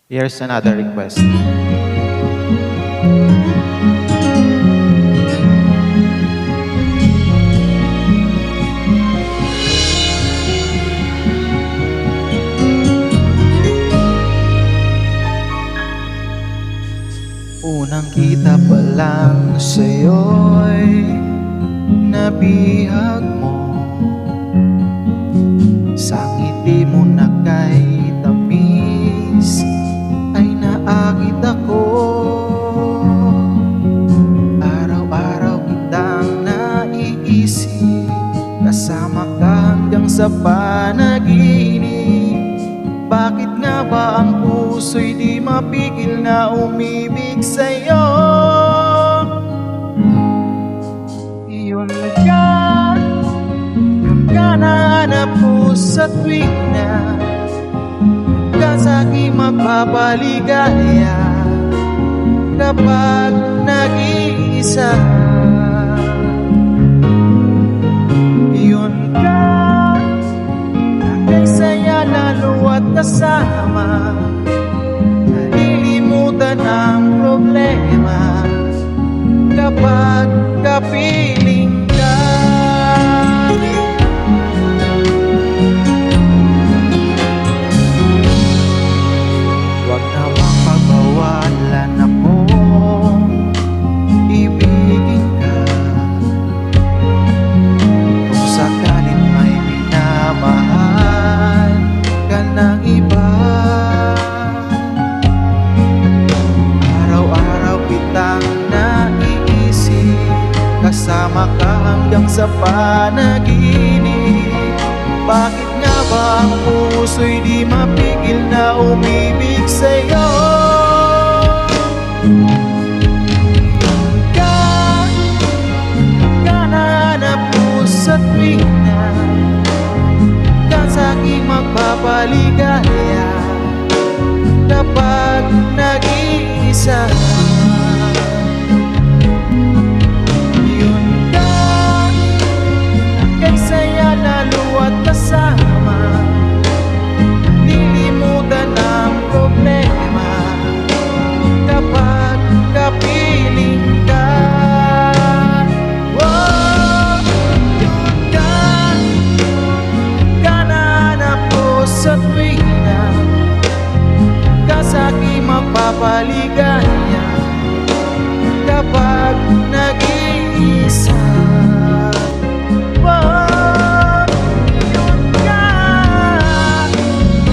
Here's another request. Unang kita pa lang sa'yo'y nabihag mo. Sa ngiti mo na kay tamis ay naakit ako. Araw-araw kitang naiisip, kasama ka hanggang sa panaginip. Bakit nga ba ang puso'y di mapigil na umibig sa'yo? Yun ka nahanap ko sa tuwing na ka sa'king magpapaligaya kapag nag-iisa. Yun ka saya lalo at kasama, nalilimutan ang problema kapag kapiling ka. Huwag namang pagbawalan akong ibigin ka. Kung sakalit may minamahal ka ng iba, araw-araw kitang naiisip, kasama ka hanggang sa panaginip. Bakit nga ba ang puso'y di mapigil na umibig sa'yo? Ka nahanap ko sa tuwing na ka sa'king magpapaligaya kapag nag-iisa. Yun ka, kay saya lalo at kasama, nalilimutan ang problema kapag kapiling ka. Oh, yun ka nahanap ko sa tuwing na ka sa'king magpapaligaya kapag nag-iisa. Wag yun ka,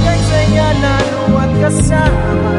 kay saya lalo at kasama,